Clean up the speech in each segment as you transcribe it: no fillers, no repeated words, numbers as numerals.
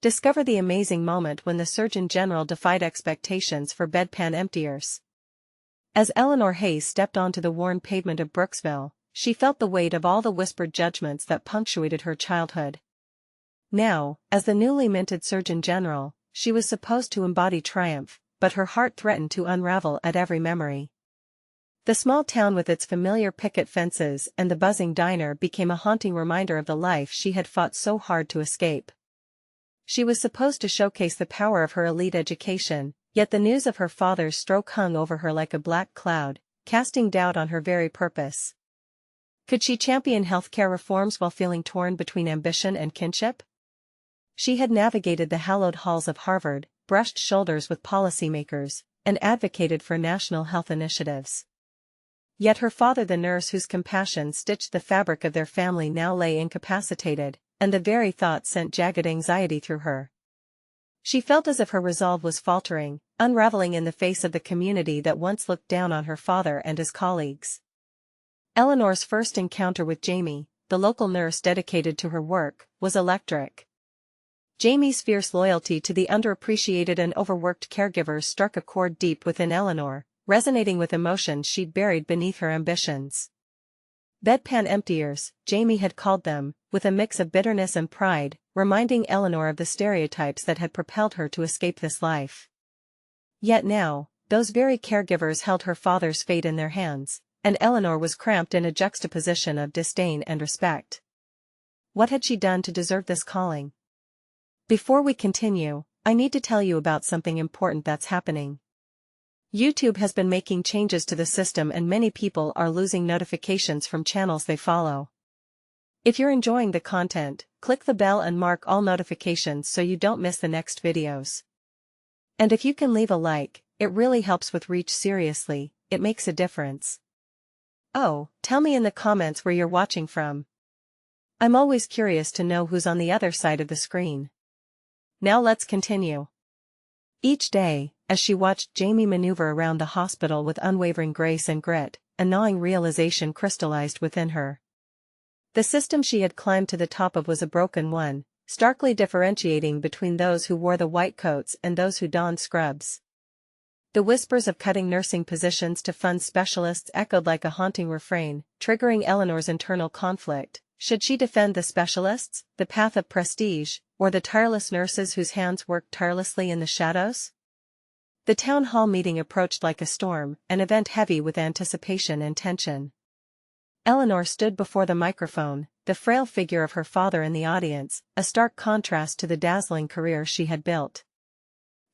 Discover the amazing moment when the Surgeon General defied expectations for Bedpan Emptiers. As Eleanor Hayes stepped onto the worn pavement of Brooksville, she felt the weight of all the whispered judgments that punctuated her childhood. Now, as the newly minted Surgeon General, she was supposed to embody triumph, but her heart threatened to unravel at every memory. The small town with its familiar picket fences and the buzzing diner became a haunting reminder of the life she had fought so hard to escape. She was supposed to showcase the power of her elite education, yet the news of her father's stroke hung over her like a black cloud, casting doubt on her very purpose. Could she champion healthcare reforms while feeling torn between ambition and kinship? She had navigated the hallowed halls of Harvard, brushed shoulders with policymakers, and advocated for national health initiatives. Yet her father, the nurse whose compassion stitched the fabric of their family, now lay incapacitated, and the very thought sent jagged anxiety through her. She felt as if her resolve was faltering, unraveling in the face of the community that once looked down on her father and his colleagues. Eleanor's first encounter with Jamie, the local nurse dedicated to her work, was electric. Jamie's fierce loyalty to the underappreciated and overworked caregivers struck a chord deep within Eleanor, resonating with emotions she'd buried beneath her ambitions. Bedpan Emptiers, Jamie had called them, with a mix of bitterness and pride, reminding Eleanor of the stereotypes that had propelled her to escape this life. Yet now, those very caregivers held her father's fate in their hands, and Eleanor was cramped in a juxtaposition of disdain and respect. What had she done to deserve this calling? Before we continue, I need to tell you about something important that's happening. YouTube has been making changes to the system and many people are losing notifications from channels they follow. If you're enjoying the content, click the bell and mark all notifications so you don't miss the next videos. And if you can leave a like, it really helps with reach. Seriously, it makes a difference. Oh, tell me in the comments where you're watching from. I'm always curious to know who's on the other side of the screen. Now let's continue. Each day, as she watched Jamie maneuver around the hospital with unwavering grace and grit, a gnawing realization crystallized within her. The system she had climbed to the top of was a broken one, starkly differentiating between those who wore the white coats and those who donned scrubs. The whispers of cutting nursing positions to fund specialists echoed like a haunting refrain, triggering Eleanor's internal conflict. Should she defend the specialists, the path of prestige, or the tireless nurses whose hands worked tirelessly in the shadows? The town hall meeting approached like a storm, an event heavy with anticipation and tension. Eleanor stood before the microphone, the frail figure of her father in the audience, a stark contrast to the dazzling career she had built.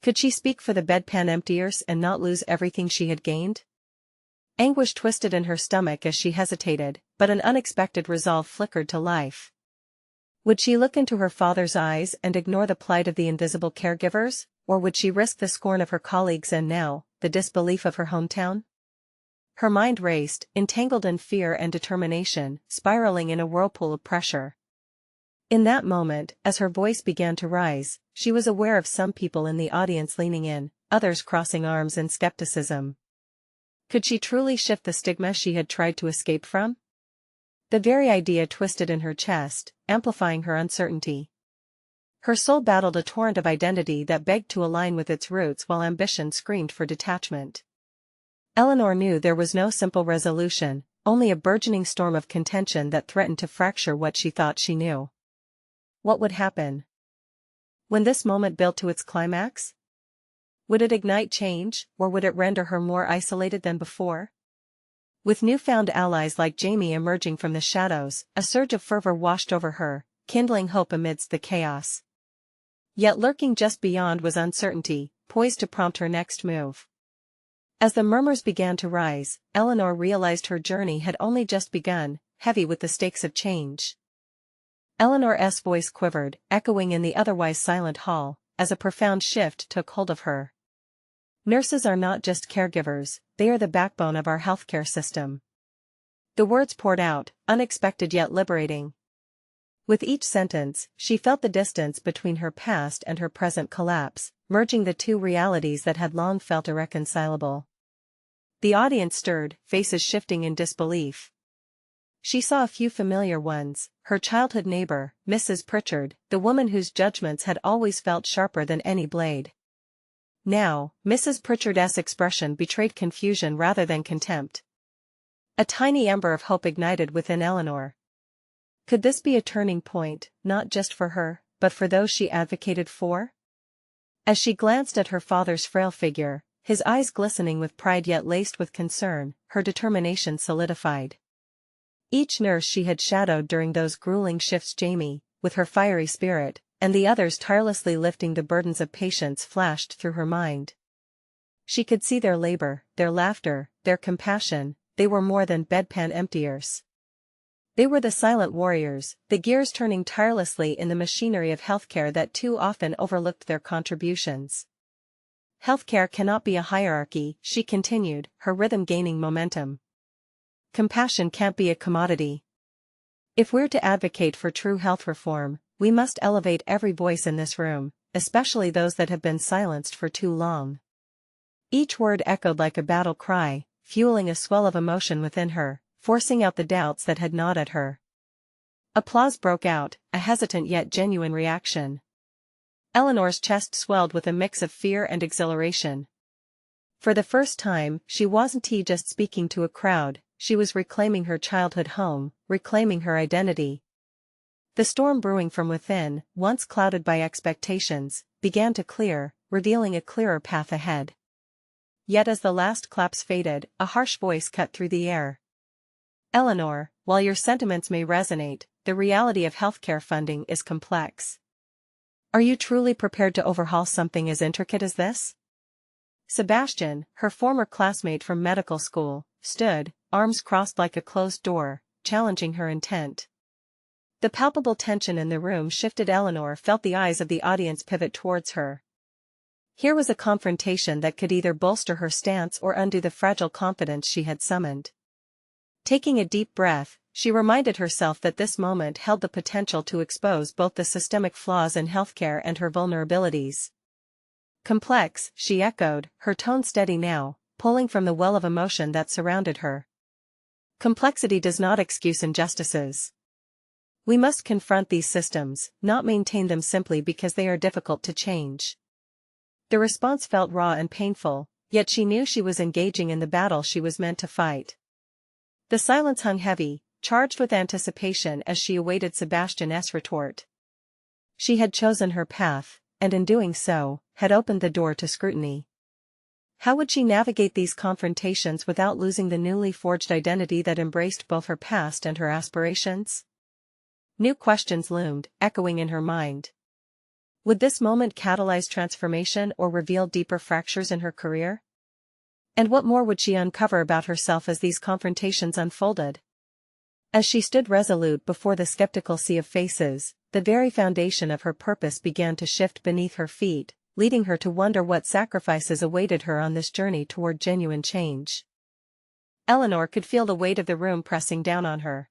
Could she speak for the Bedpan Emptiers and not lose everything she had gained? Anguish twisted in her stomach as she hesitated, but an unexpected resolve flickered to life. Would she look into her father's eyes and ignore the plight of the invisible caregivers, or would she risk the scorn of her colleagues and now, the disbelief of her hometown? Her mind raced, entangled in fear and determination, spiraling in a whirlpool of pressure. In that moment, as her voice began to rise, she was aware of some people in the audience leaning in, others crossing arms in skepticism. Could she truly shift the stigma she had tried to escape from? The very idea twisted in her chest, amplifying her uncertainty. Her soul battled a torrent of identity that begged to align with its roots while ambition screamed for detachment. Eleanor knew there was no simple resolution, only a burgeoning storm of contention that threatened to fracture what she thought she knew. What would happen when this moment built to its climax? Would it ignite change, or would it render her more isolated than before? With newfound allies like Jamie emerging from the shadows, a surge of fervor washed over her, kindling hope amidst the chaos. Yet lurking just beyond was uncertainty, poised to prompt her next move. As the murmurs began to rise, Eleanor realized her journey had only just begun, heavy with the stakes of change. Eleanor's voice quivered, echoing in the otherwise silent hall, as a profound shift took hold of her. Nurses are not just caregivers, they are the backbone of our healthcare system. The words poured out, unexpected yet liberating. With each sentence, she felt the distance between her past and her present collapse, merging the two realities that had long felt irreconcilable. The audience stirred, faces shifting in disbelief. She saw a few familiar ones, her childhood neighbor, Mrs. Pritchard, the woman whose judgments had always felt sharper than any blade. Now, Mrs. Pritchard's expression betrayed confusion rather than contempt. A tiny ember of hope ignited within Eleanor. Could this be a turning point, not just for her, but for those she advocated for? As she glanced at her father's frail figure, his eyes glistening with pride yet laced with concern, her determination solidified. Each nurse she had shadowed during those grueling shifts, Jamie, with her fiery spirit, and the others tirelessly lifting the burdens of patients, flashed through her mind. She could see their labor, their laughter, their compassion. They were more than bedpan emptiers. They were the silent warriors, the gears turning tirelessly in the machinery of healthcare that too often overlooked their contributions. Healthcare cannot be a hierarchy, she continued, her rhythm gaining momentum. Compassion can't be a commodity. If we're to advocate for true health reform, we must elevate every voice in this room, especially those that have been silenced for too long. Each word echoed like a battle cry, fueling a swell of emotion within her, forcing out the doubts that had gnawed at her. Applause broke out, a hesitant yet genuine reaction. Eleanor's chest swelled with a mix of fear and exhilaration. For the first time, she wasn't just speaking to a crowd, she was reclaiming her childhood home, reclaiming her identity. The storm brewing from within, once clouded by expectations, began to clear, revealing a clearer path ahead. Yet as the last claps faded, a harsh voice cut through the air. Eleanor, while your sentiments may resonate, the reality of healthcare funding is complex. Are you truly prepared to overhaul something as intricate as this? Sebastian, her former classmate from medical school, stood, arms crossed like a closed door, challenging her intent. The palpable tension in the room shifted. Eleanor felt the eyes of the audience pivot towards her. Here was a confrontation that could either bolster her stance or undo the fragile confidence she had summoned. Taking a deep breath, she reminded herself that this moment held the potential to expose both the systemic flaws in healthcare and her vulnerabilities. Complex, she echoed, her tone steady now, pulling from the well of emotion that surrounded her. Complexity does not excuse injustices. We must confront these systems, not maintain them simply because they are difficult to change. The response felt raw and painful, yet she knew she was engaging in the battle she was meant to fight. The silence hung heavy, charged with anticipation as she awaited Sebastian's retort. She had chosen her path, and in doing so, had opened the door to scrutiny. How would she navigate these confrontations without losing the newly forged identity that embraced both her past and her aspirations? New questions loomed, echoing in her mind. Would this moment catalyze transformation or reveal deeper fractures in her career? And what more would she uncover about herself as these confrontations unfolded? As she stood resolute before the skeptical sea of faces, the very foundation of her purpose began to shift beneath her feet, leading her to wonder what sacrifices awaited her on this journey toward genuine change. Eleanor could feel the weight of the room pressing down on her.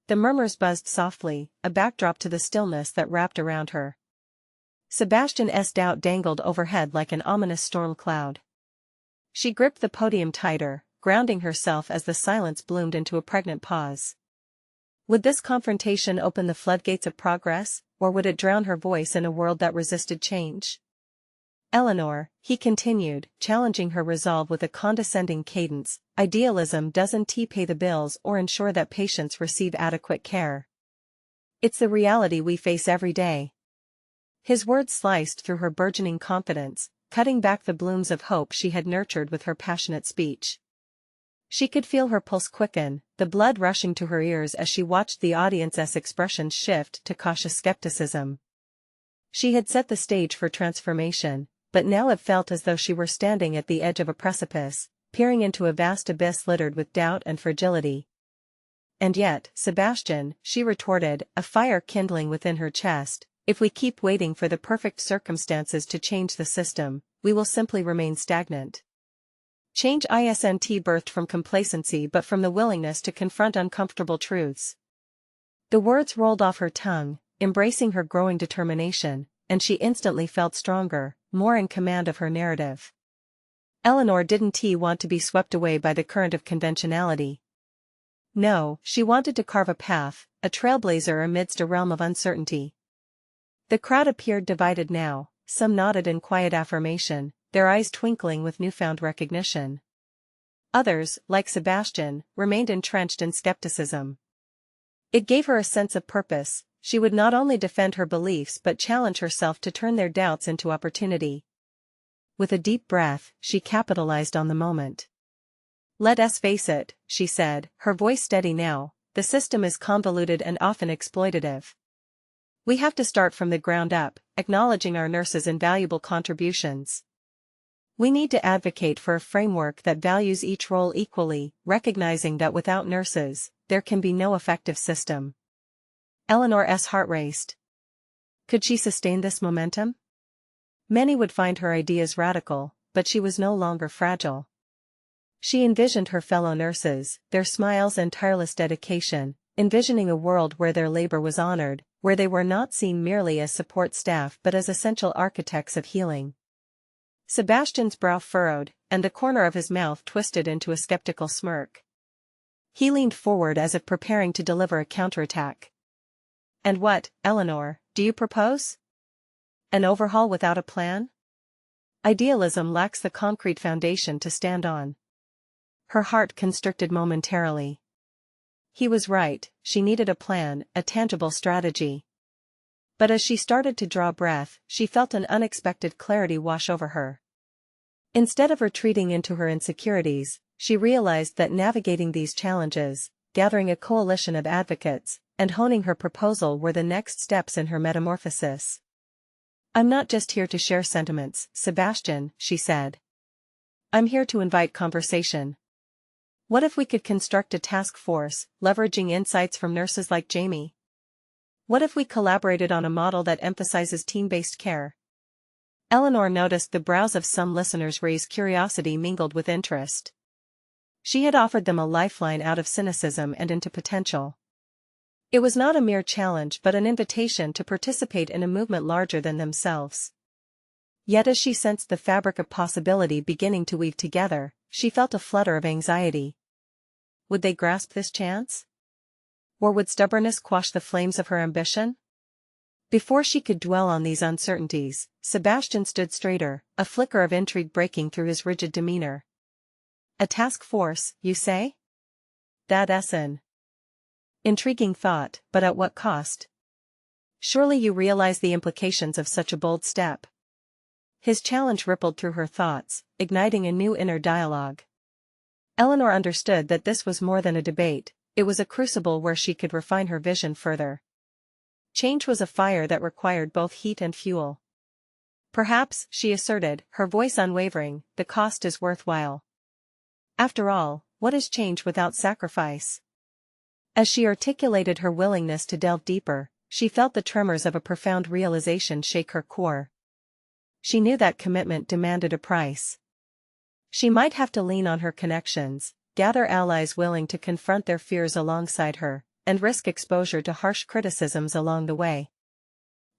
The murmurs buzzed softly, a backdrop to the stillness that wrapped around her. Sebastian's doubt dangled overhead like an ominous storm cloud. She gripped the podium tighter, grounding herself as the silence bloomed into a pregnant pause. Would this confrontation open the floodgates of progress, or would it drown her voice in a world that resisted change? Eleanor, he continued, challenging her resolve with a condescending cadence, idealism doesn't pay the bills or ensure that patients receive adequate care. It's the reality we face every day. His words sliced through her burgeoning confidence, cutting back the blooms of hope she had nurtured with her passionate speech. She could feel her pulse quicken, the blood rushing to her ears as she watched the audience's expressions shift to cautious skepticism. She had set the stage for transformation, but now it felt as though she were standing at the edge of a precipice, peering into a vast abyss littered with doubt and fragility. And yet, Sebastian, she retorted, a fire kindling within her chest, if we keep waiting for the perfect circumstances to change the system, we will simply remain stagnant. Change isn't birthed from complacency but from the willingness to confront uncomfortable truths. The words rolled off her tongue, embracing her growing determination, and she instantly felt stronger, more in command of her narrative. Eleanor didn't want to be swept away by the current of conventionality. No, she wanted to carve a path, a trailblazer amidst a realm of uncertainty. The crowd appeared divided now, some nodded in quiet affirmation, their eyes twinkling with newfound recognition. Others, like Sebastian, remained entrenched in skepticism. It gave her a sense of purpose. She would not only defend her beliefs but challenge herself to turn their doubts into opportunity. With a deep breath, she capitalized on the moment. "Let us face it," she said, her voice steady now, "the system is convoluted and often exploitative. We have to start from the ground up, acknowledging our nurses' invaluable contributions. We need to advocate for a framework that values each role equally, recognizing that without nurses, there can be no effective system." Eleanor's heart raced. Could she sustain this momentum? Many would find her ideas radical, but she was no longer fragile. She envisioned her fellow nurses, their smiles and tireless dedication, envisioning a world where their labor was honored, where they were not seen merely as support staff but as essential architects of healing. Sebastian's brow furrowed, and the corner of his mouth twisted into a skeptical smirk. He leaned forward as if preparing to deliver a counterattack. "And what, Eleanor, do you propose? An overhaul without a plan? Idealism lacks the concrete foundation to stand on." Her heart constricted momentarily. He was right, she needed a plan, a tangible strategy. But as she started to draw breath, she felt an unexpected clarity wash over her. Instead of retreating into her insecurities, she realized that navigating these challenges, gathering a coalition of advocates, and honing her proposal were the next steps in her metamorphosis. "I'm not just here to share sentiments, Sebastian," she said. "I'm here to invite conversation. What if we could construct a task force, leveraging insights from nurses like Jamie? What if we collaborated on a model that emphasizes team-based care?" Eleanor noticed the brows of some listeners raise curiosity mingled with interest. She had offered them a lifeline out of cynicism and into potential. It was not a mere challenge but an invitation to participate in a movement larger than themselves. Yet as she sensed the fabric of possibility beginning to weave together, she felt a flutter of anxiety. Would they grasp this chance? Or would stubbornness quash the flames of her ambition? Before she could dwell on these uncertainties, Sebastian stood straighter, a flicker of intrigue breaking through his rigid demeanor. "A task force, you say? That's an intriguing thought, but at what cost? Surely you realize the implications of such a bold step." His challenge rippled through her thoughts, igniting a new inner dialogue. Eleanor understood that this was more than a debate, it was a crucible where she could refine her vision further. Change was a fire that required both heat and fuel. "Perhaps," she asserted, her voice unwavering, "the cost is worthwhile. After all, what is change without sacrifice?" As she articulated her willingness to delve deeper, she felt the tremors of a profound realization shake her core. She knew that commitment demanded a price. She might have to lean on her connections, gather allies willing to confront their fears alongside her, and risk exposure to harsh criticisms along the way.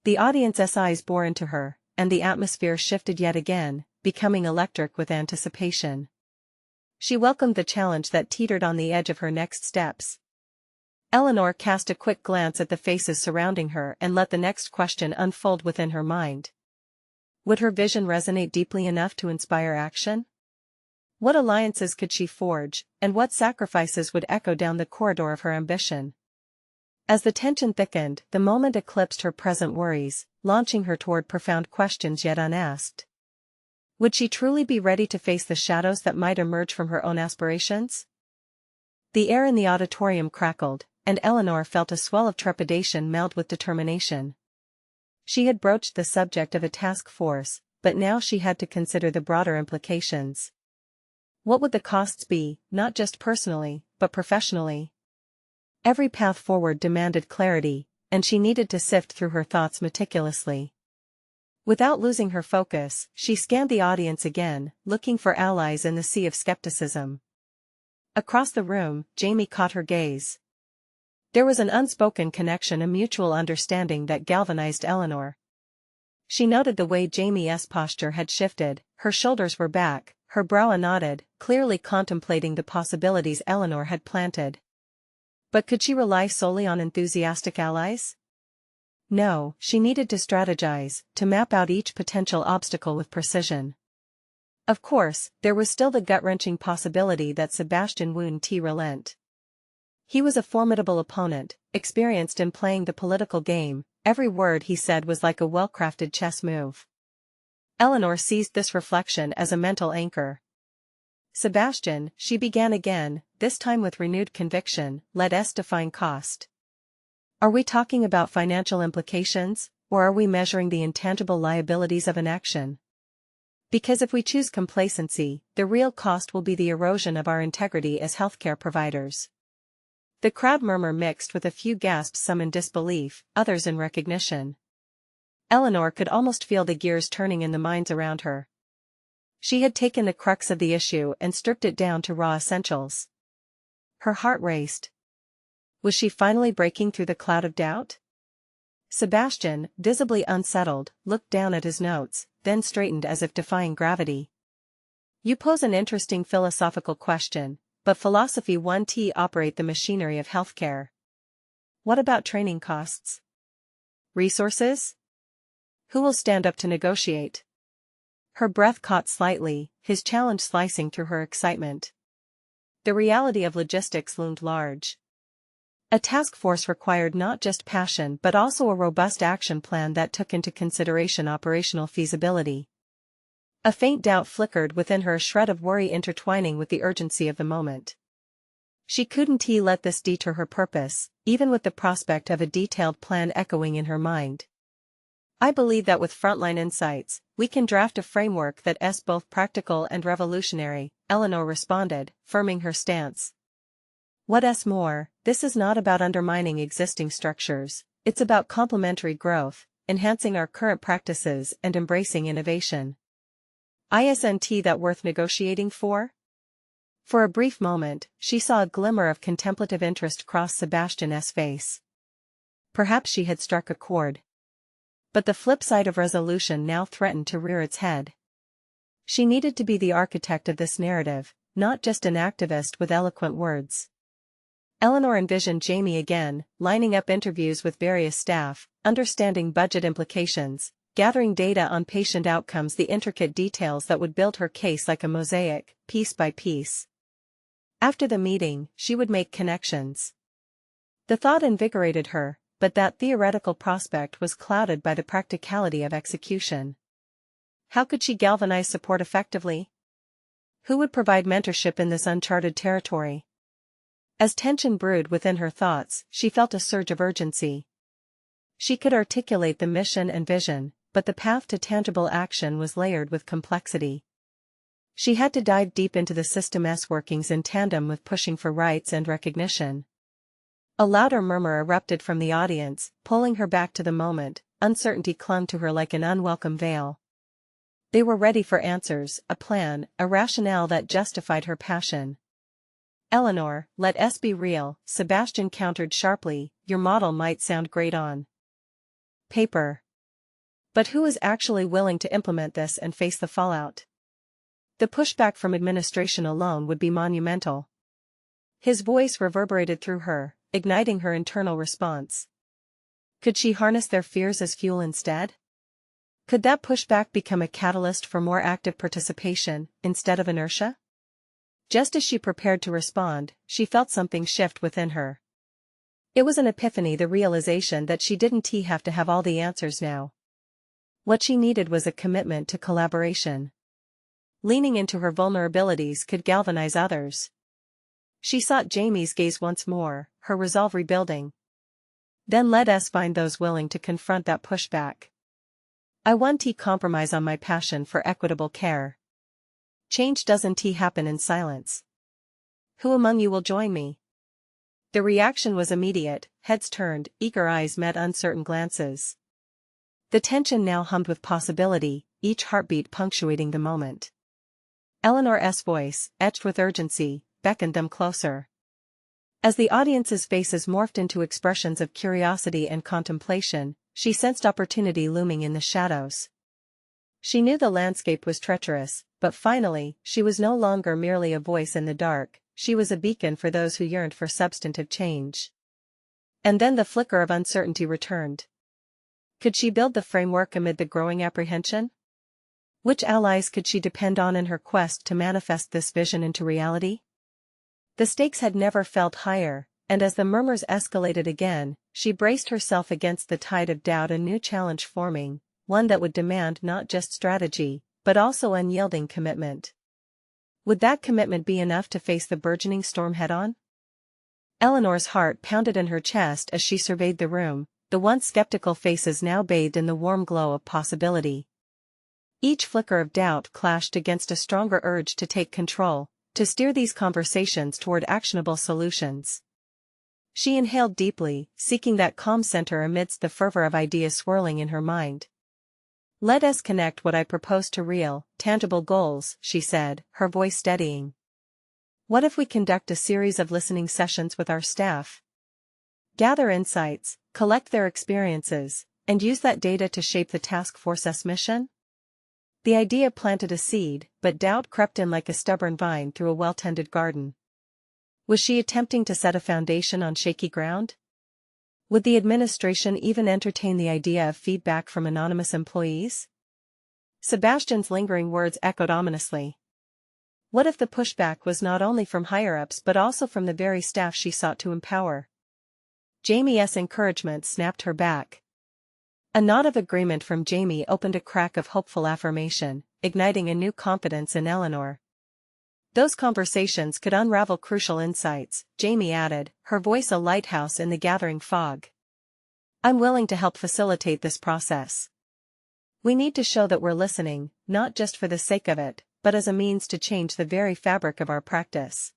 The audience's eyes bore into her, and the atmosphere shifted yet again, becoming electric with anticipation. She welcomed the challenge that teetered on the edge of her next steps. Eleanor cast a quick glance at the faces surrounding her and let the next question unfold within her mind. Would her vision resonate deeply enough to inspire action? What alliances could she forge, and what sacrifices would echo down the corridor of her ambition? As the tension thickened, the moment eclipsed her present worries, launching her toward profound questions yet unasked. Would she truly be ready to face the shadows that might emerge from her own aspirations? The air in the auditorium crackled, and Eleanor felt a swell of trepidation meld with determination. She had broached the subject of a task force, but now she had to consider the broader implications. What would the costs be, not just personally, but professionally? Every path forward demanded clarity, and she needed to sift through her thoughts meticulously. Without losing her focus, she scanned the audience again, looking for allies in the sea of skepticism. Across the room, Jamie caught her gaze. There was an unspoken connection, a mutual understanding that galvanized Eleanor. She noted the way Jamie's posture had shifted, her shoulders were back, her brow knotted, clearly contemplating the possibilities Eleanor had planted. But could she rely solely on enthusiastic allies? No, she needed to strategize, to map out each potential obstacle with precision. Of course, there was still the gut-wrenching possibility that Sebastian wouldn't relent. He was a formidable opponent, experienced in playing the political game. Every word he said was like a well-crafted chess move. Eleanor seized this reflection as a mental anchor. Sebastian, she began again, this time with renewed conviction, let us define cost. Are we talking about financial implications, or are we measuring the intangible liabilities of an action? Because if we choose complacency, the real cost will be the erosion of our integrity as healthcare providers. The crowd murmur mixed with a few gasps, some in disbelief, others in recognition. Eleanor could almost feel the gears turning in the minds around her. She had taken the crux of the issue and stripped it down to raw essentials. Her heart raced. Was she finally breaking through the cloud of doubt? Sebastian, visibly unsettled, looked down at his notes, then straightened as if defying gravity. You pose an interesting philosophical question, but philosophy won't operate the machinery of healthcare. What about training costs? Resources? Who will stand up to negotiate? Her breath caught slightly, his challenge slicing through her excitement. The reality of logistics loomed large. A task force required not just passion but also a robust action plan that took into consideration operational feasibility. A faint doubt flickered within her, a shred of worry intertwining with the urgency of the moment. She couldn't let this deter her purpose, even with the prospect of a detailed plan echoing in her mind. I believe that with frontline insights, we can draft a framework that's both practical and revolutionary, Eleanor responded, firming her stance. What's more, this is not about undermining existing structures, it's about complementary growth, enhancing our current practices and embracing innovation. Isn't that worth negotiating for? For a brief moment, she saw a glimmer of contemplative interest cross Sebastian's face. Perhaps she had struck a chord. But the flip side of resolution now threatened to rear its head. She needed to be the architect of this narrative, not just an activist with eloquent words. Eleanor envisioned Jamie again, lining up interviews with various staff, understanding budget implications, gathering data on patient outcomes, the intricate details that would build her case like a mosaic, piece by piece. After the meeting, she would make connections. The thought invigorated her, but that theoretical prospect was clouded by the practicality of execution. How could she galvanize support effectively? Who would provide mentorship in this uncharted territory? As tension brewed within her thoughts, she felt a surge of urgency. She could articulate the mission and vision, but the path to tangible action was layered with complexity. She had to dive deep into the system's workings in tandem with pushing for rights and recognition. A louder murmur erupted from the audience, pulling her back to the moment. Uncertainty clung to her like an unwelcome veil. They were ready for answers, a plan, a rationale that justified her passion. Eleanor, let us be real, Sebastian countered sharply, your model might sound great on paper. But who is actually willing to implement this and face the fallout? The pushback from administration alone would be monumental. His voice reverberated through her, igniting her internal response. Could she harness their fears as fuel instead? Could that pushback become a catalyst for more active participation, instead of inertia? Just as she prepared to respond, she felt something shift within her. It was an epiphany, the realization that she didn't have to have all the answers now. What she needed was a commitment to collaboration. Leaning into her vulnerabilities could galvanize others. She sought Jamie's gaze once more, her resolve rebuilding. Then let us find those willing to confront that pushback. I won't compromise on my passion for equitable care. Change doesn't happen in silence. Who among you will join me? The reaction was immediate, heads turned, eager eyes met uncertain glances. The tension now hummed with possibility, each heartbeat punctuating the moment. Eleanor's voice, etched with urgency, beckoned them closer. As the audience's faces morphed into expressions of curiosity and contemplation, she sensed opportunity looming in the shadows. She knew the landscape was treacherous, but finally, she was no longer merely a voice in the dark, she was a beacon for those who yearned for substantive change. And then the flicker of uncertainty returned. Could she build the framework amid the growing apprehension? Which allies could she depend on in her quest to manifest this vision into reality? The stakes had never felt higher, and as the murmurs escalated again, she braced herself against the tide of doubt, a new challenge forming, one that would demand not just strategy, but also unyielding commitment. Would that commitment be enough to face the burgeoning storm head-on? Eleanor's heart pounded in her chest as she surveyed the room, the once skeptical faces now bathed in the warm glow of possibility. Each flicker of doubt clashed against a stronger urge to take control, to steer these conversations toward actionable solutions. She inhaled deeply, seeking that calm center amidst the fervor of ideas swirling in her mind. "Let us connect what I propose to real, tangible goals," she said, her voice steadying. "What if we conduct a series of listening sessions with our staff? Gather insights, collect their experiences, and use that data to shape the task force's mission?" The idea planted a seed, but doubt crept in like a stubborn vine through a well-tended garden. Was she attempting to set a foundation on shaky ground? Would the administration even entertain the idea of feedback from anonymous employees? Sebastian's lingering words echoed ominously. What if the pushback was not only from higher-ups but also from the very staff she sought to empower? Jamie's encouragement snapped her back. A nod of agreement from Jamie opened a crack of hopeful affirmation, igniting a new confidence in Eleanor. Those conversations could unravel crucial insights, Jamie added, her voice a lighthouse in the gathering fog. "I'm willing to help facilitate this process. We need to show that we're listening, not just for the sake of it, but as a means to change the very fabric of our practice."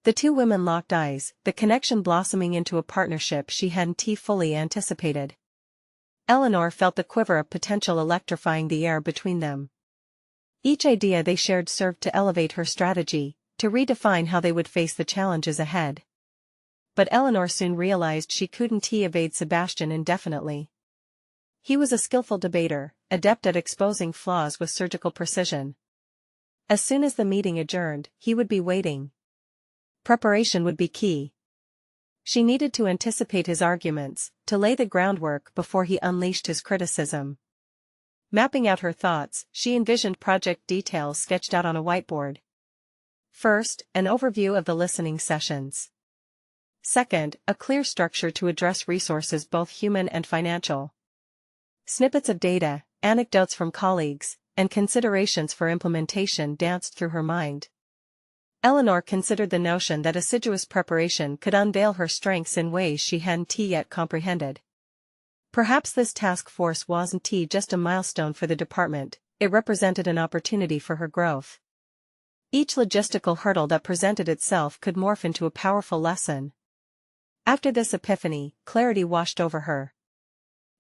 The two women locked eyes, the connection blossoming into a partnership she hadn't fully anticipated. Eleanor felt the quiver of potential electrifying the air between them. Each idea they shared served to elevate her strategy, to redefine how they would face the challenges ahead. But Eleanor soon realized she couldn't evade Sebastian indefinitely. He was a skillful debater, adept at exposing flaws with surgical precision. As soon as the meeting adjourned, he would be waiting. Preparation would be key. She needed to anticipate his arguments, to lay the groundwork before he unleashed his criticism. Mapping out her thoughts, she envisioned project details sketched out on a whiteboard. First, an overview of the listening sessions. Second, a clear structure to address resources both human and financial. Snippets of data, anecdotes from colleagues, and considerations for implementation danced through her mind. Eleanor considered the notion that assiduous preparation could unveil her strengths in ways she hadn't yet comprehended. Perhaps this task force wasn't just a milestone for the department, it represented an opportunity for her growth. Each logistical hurdle that presented itself could morph into a powerful lesson. After this epiphany, clarity washed over her.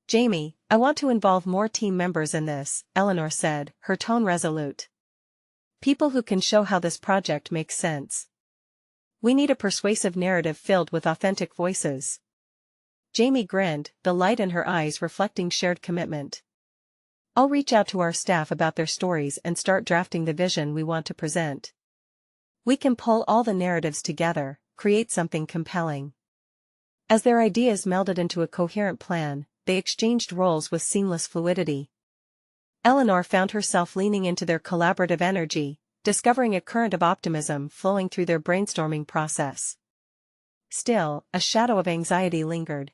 "Jamie, I want to involve more team members in this," Eleanor said, her tone resolute. "People who can show how this project makes sense. We need a persuasive narrative filled with authentic voices." Jamie grinned, the light in her eyes reflecting shared commitment. "I'll reach out to our staff about their stories and start drafting the vision we want to present. We can pull all the narratives together, create something compelling." As their ideas melded into a coherent plan, they exchanged roles with seamless fluidity. Eleanor found herself leaning into their collaborative energy, discovering a current of optimism flowing through their brainstorming process. Still, a shadow of anxiety lingered.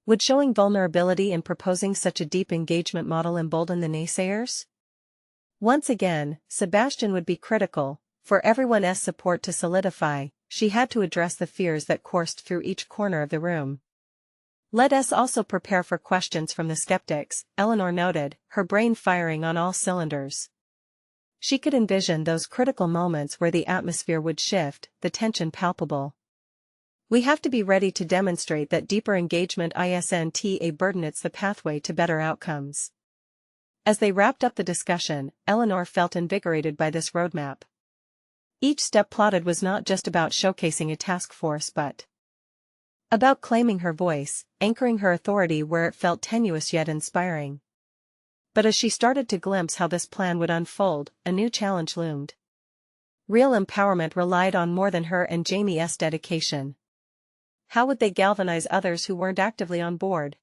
Would showing vulnerability in proposing such a deep engagement model embolden the naysayers? Once again, Sebastian would be critical. For everyone's support to solidify, she had to address the fears that coursed through each corner of the room. "Let us also prepare for questions from the skeptics," Eleanor noted, her brain firing on all cylinders. She could envision those critical moments where the atmosphere would shift, the tension palpable. "We have to be ready to demonstrate that deeper engagement isn't a burden, it's the pathway to better outcomes." As they wrapped up the discussion, Eleanor felt invigorated by this roadmap. Each step plotted was not just about showcasing a task force but about claiming her voice, anchoring her authority where it felt tenuous yet inspiring. But as she started to glimpse how this plan would unfold, a new challenge loomed. Real empowerment relied on more than her and Jamie's dedication. How would they galvanize others who weren't actively on board?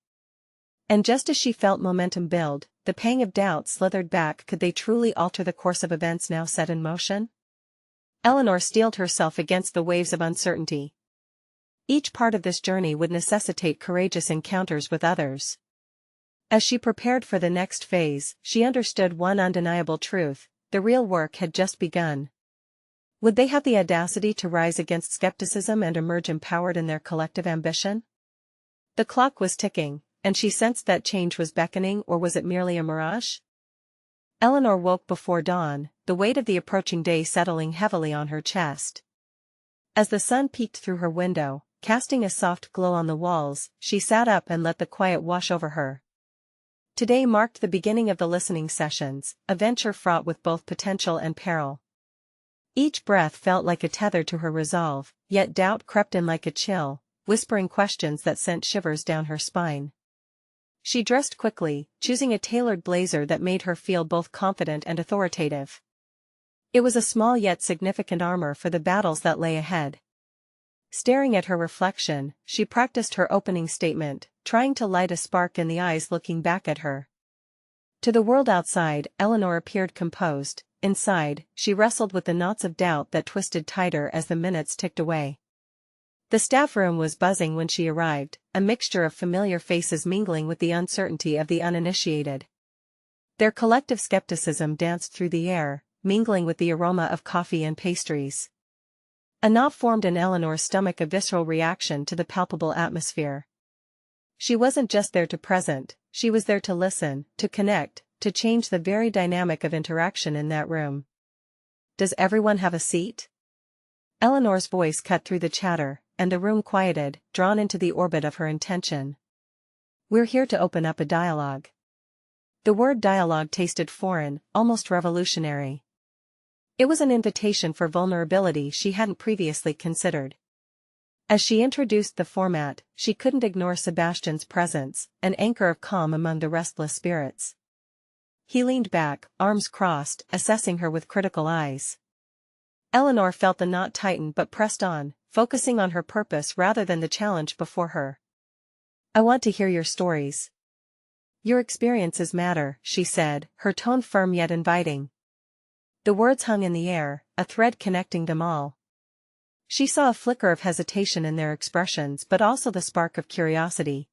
And just as she felt momentum build, the pang of doubt slithered back. Could they truly alter the course of events now set in motion? Eleanor steeled herself against the waves of uncertainty. Each part of this journey would necessitate courageous encounters with others. As she prepared for the next phase, she understood one undeniable truth: the real work had just begun. Would they have the audacity to rise against skepticism and emerge empowered in their collective ambition? The clock was ticking, and she sensed that change was beckoning. Or was it merely a mirage? Eleanor woke before dawn, the weight of the approaching day settling heavily on her chest. As the sun peeked through her window, casting a soft glow on the walls, she sat up and let the quiet wash over her. Today marked the beginning of the listening sessions, a venture fraught with both potential and peril. Each breath felt like a tether to her resolve, yet doubt crept in like a chill, whispering questions that sent shivers down her spine. She dressed quickly, choosing a tailored blazer that made her feel both confident and authoritative. It was a small yet significant armor for the battles that lay ahead. Staring at her reflection, she practiced her opening statement, trying to light a spark in the eyes looking back at her. To the world outside, Eleanor appeared composed. Inside, she wrestled with the knots of doubt that twisted tighter as the minutes ticked away. The staff room was buzzing when she arrived, a mixture of familiar faces mingling with the uncertainty of the uninitiated. Their collective skepticism danced through the air, mingling with the aroma of coffee and pastries. A knot formed in Eleanor's stomach, a visceral reaction to the palpable atmosphere. She wasn't just there to present, she was there to listen, to connect, to change the very dynamic of interaction in that room. "Does everyone have a seat?" Eleanor's voice cut through the chatter, and the room quieted, drawn into the orbit of her intention. "We're here to open up a dialogue." The word dialogue tasted foreign, almost revolutionary. It was an invitation for vulnerability she hadn't previously considered. As she introduced the format, she couldn't ignore Sebastian's presence, an anchor of calm among the restless spirits. He leaned back, arms crossed, assessing her with critical eyes. Eleanor felt the knot tighten but pressed on, focusing on her purpose rather than the challenge before her. "I want to hear your stories. Your experiences matter," she said, her tone firm yet inviting. The words hung in the air, a thread connecting them all. She saw a flicker of hesitation in their expressions but also the spark of curiosity.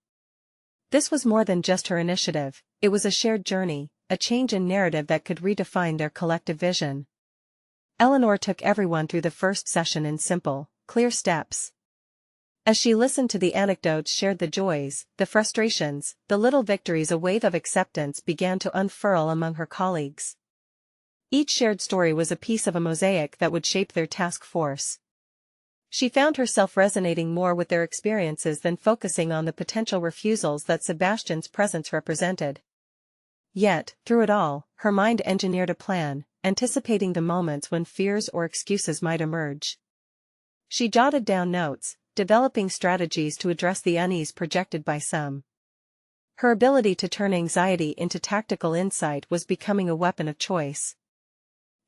This was more than just her initiative, it was a shared journey, a change in narrative that could redefine their collective vision. Eleanor took everyone through the first session in simple, clear steps. As she listened to the anecdotes, shared the joys, the frustrations, the little victories, a wave of acceptance began to unfurl among her colleagues. Each shared story was a piece of a mosaic that would shape their task force. She found herself resonating more with their experiences than focusing on the potential refusals that Sebastian's presence represented. Yet, through it all, her mind engineered a plan, anticipating the moments when fears or excuses might emerge. She jotted down notes, developing strategies to address the unease projected by some. Her ability to turn anxiety into tactical insight was becoming a weapon of choice.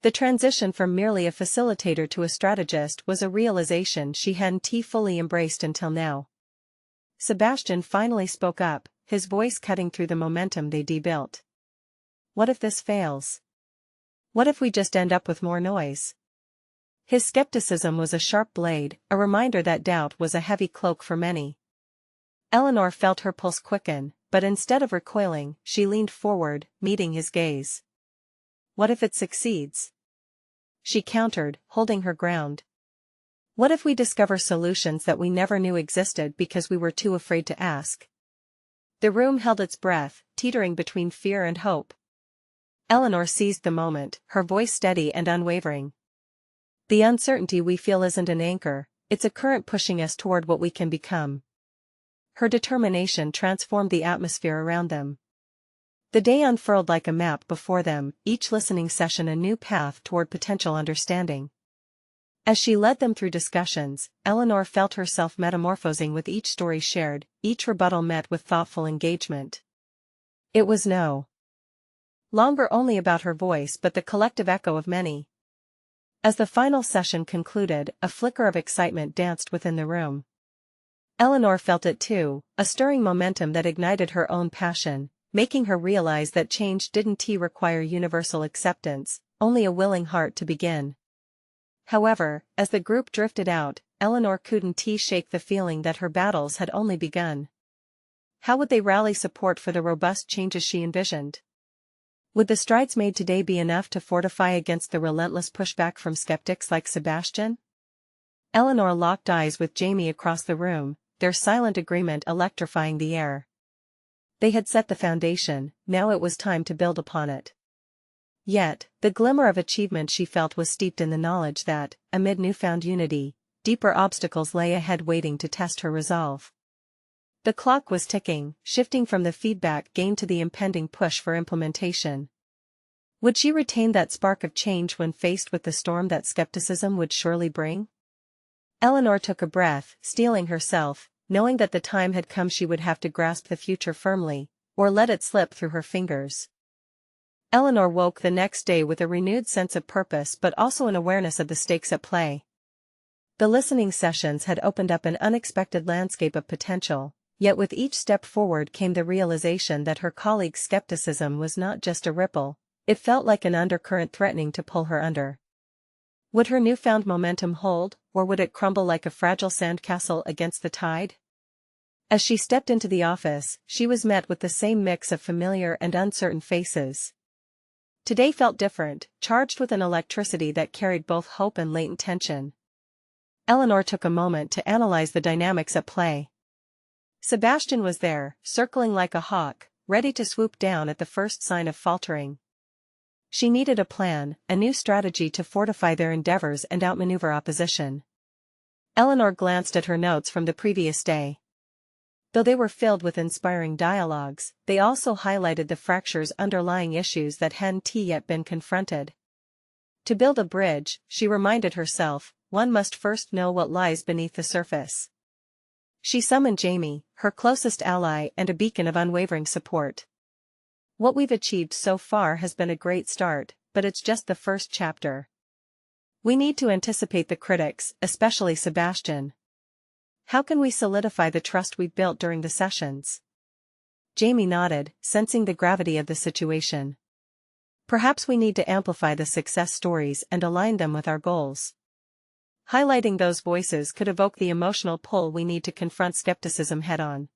The transition from merely a facilitator to a strategist was a realization she hadn't fully embraced until now. Sebastian finally spoke up, his voice cutting through the momentum they built. "What if this fails? What if we just end up with more noise?" His skepticism was a sharp blade, a reminder that doubt was a heavy cloak for many. Eleanor felt her pulse quicken, but instead of recoiling, she leaned forward, meeting his gaze. "What if it succeeds?" she countered, holding her ground. "What if we discover solutions that we never knew existed because we were too afraid to ask?" The room held its breath, teetering between fear and hope. Eleanor seized the moment, her voice steady and unwavering. "The uncertainty we feel isn't an anchor, it's a current pushing us toward what we can become." Her determination transformed the atmosphere around them. The day unfurled like a map before them, each listening session a new path toward potential understanding. As she led them through discussions, Eleanor felt herself metamorphosing with each story shared, each rebuttal met with thoughtful engagement. It was no longer only about her voice but the collective echo of many. As the final session concluded, a flicker of excitement danced within the room. Eleanor felt it too, a stirring momentum that ignited her own passion, making her realize that change didn't require universal acceptance, only a willing heart to begin. However, as the group drifted out, Eleanor couldn't shake the feeling that her battles had only begun. How would they rally support for the robust changes she envisioned? Would the strides made today be enough to fortify against the relentless pushback from skeptics like Sebastian? Eleanor locked eyes with Jamie across the room, their silent agreement electrifying the air. They had set the foundation, now it was time to build upon it. Yet, the glimmer of achievement she felt was steeped in the knowledge that, amid newfound unity, deeper obstacles lay ahead waiting to test her resolve. The clock was ticking, shifting from the feedback gained to the impending push for implementation. Would she retain that spark of change when faced with the storm that skepticism would surely bring? Eleanor took a breath, steeling herself, knowing that the time had come she would have to grasp the future firmly, or let it slip through her fingers. Eleanor woke the next day with a renewed sense of purpose but also an awareness of the stakes at play. The listening sessions had opened up an unexpected landscape of potential, yet with each step forward came the realization that her colleagues' skepticism was not just a ripple, it felt like an undercurrent threatening to pull her under. Would her newfound momentum hold, or would it crumble like a fragile sandcastle against the tide? As she stepped into the office, she was met with the same mix of familiar and uncertain faces. Today felt different, charged with an electricity that carried both hope and latent tension. Eleanor took a moment to analyze the dynamics at play. Sebastian was there, circling like a hawk, ready to swoop down at the first sign of faltering. She needed a plan, a new strategy to fortify their endeavors and outmaneuver opposition. Eleanor glanced at her notes from the previous day. Though they were filled with inspiring dialogues, they also highlighted the fractures underlying issues that hadn't yet been confronted. To build a bridge, she reminded herself, one must first know what lies beneath the surface. She summoned Jamie, her closest ally and a beacon of unwavering support. What we've achieved so far has been a great start, but it's just the first chapter. We need to anticipate the critics, especially Sebastian. How can we solidify the trust we've built during the sessions? Jamie nodded, sensing the gravity of the situation. Perhaps we need to amplify the success stories and align them with our goals. Highlighting those voices could evoke the emotional pull we need to confront skepticism head-on.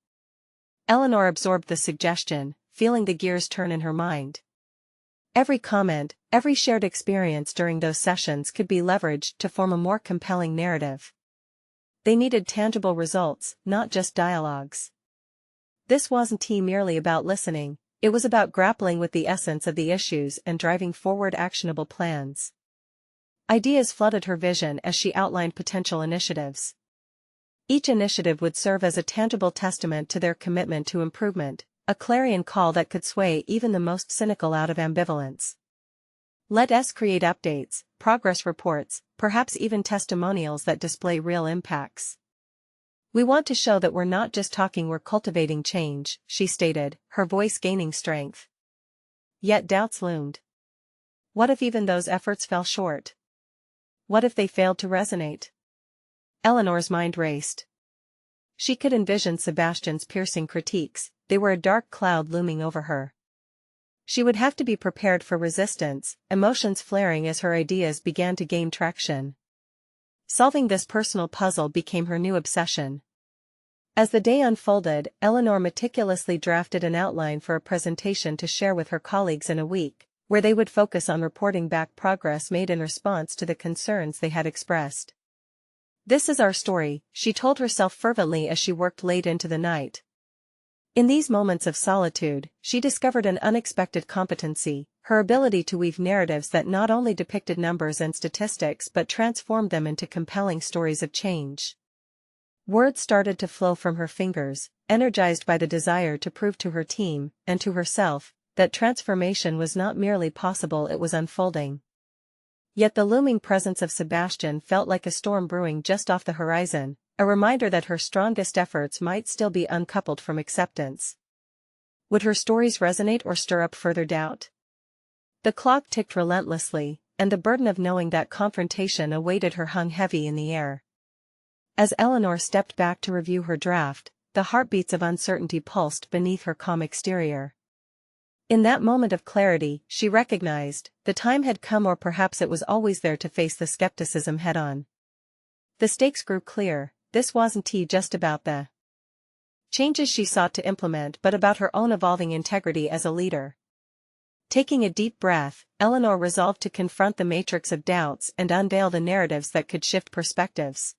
Eleanor absorbed the suggestion, feeling the gears turn in her mind. Every comment, every shared experience during those sessions could be leveraged to form a more compelling narrative. They needed tangible results, not just dialogues. This wasn't merely about listening, it was about grappling with the essence of the issues and driving forward actionable plans. Ideas flooded her vision as she outlined potential initiatives. Each initiative would serve as a tangible testament to their commitment to improvement, a clarion call that could sway even the most cynical out of ambivalence. Let us create updates, progress reports, perhaps even testimonials that display real impacts. We want to show that we're not just talking, we're cultivating change, she stated, her voice gaining strength. Yet doubts loomed. What if even those efforts fell short? What if they failed to resonate? Eleanor's mind raced. She could envision Sebastian's piercing critiques, they were a dark cloud looming over her. She would have to be prepared for resistance, emotions flaring as her ideas began to gain traction. Solving this personal puzzle became her new obsession. As the day unfolded, Eleanor meticulously drafted an outline for a presentation to share with her colleagues in a week, where they would focus on reporting back progress made in response to the concerns they had expressed. This is our story, she told herself fervently as she worked late into the night. In these moments of solitude, she discovered an unexpected competency, her ability to weave narratives that not only depicted numbers and statistics but transformed them into compelling stories of change. Words started to flow from her fingers, energized by the desire to prove to her team, and to herself, that transformation was not merely possible, it was unfolding. Yet the looming presence of Sebastian felt like a storm brewing just off the horizon, a reminder that her strongest efforts might still be uncoupled from acceptance. Would her stories resonate or stir up further doubt? The clock ticked relentlessly, and the burden of knowing that confrontation awaited her hung heavy in the air. As Eleanor stepped back to review her draft, the heartbeats of uncertainty pulsed beneath her calm exterior. In that moment of clarity, she recognized, the time had come, or perhaps it was always there, to face the skepticism head-on. The stakes grew clear. This wasn't just about the changes she sought to implement, but about her own evolving integrity as a leader. Taking a deep breath, Eleanor resolved to confront the matrix of doubts and unveil the narratives that could shift perspectives.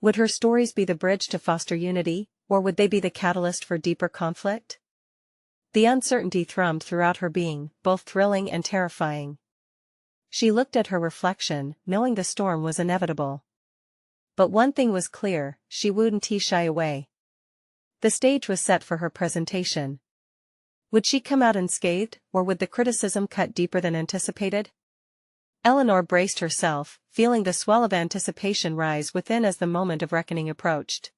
Would her stories be the bridge to foster unity, or would they be the catalyst for deeper conflict? The uncertainty thrummed throughout her being, both thrilling and terrifying. She looked at her reflection, knowing the storm was inevitable. But one thing was clear, she wouldn't shy away. The stage was set for her presentation. Would she come out unscathed, or would the criticism cut deeper than anticipated? Eleanor braced herself, feeling the swell of anticipation rise within as the moment of reckoning approached.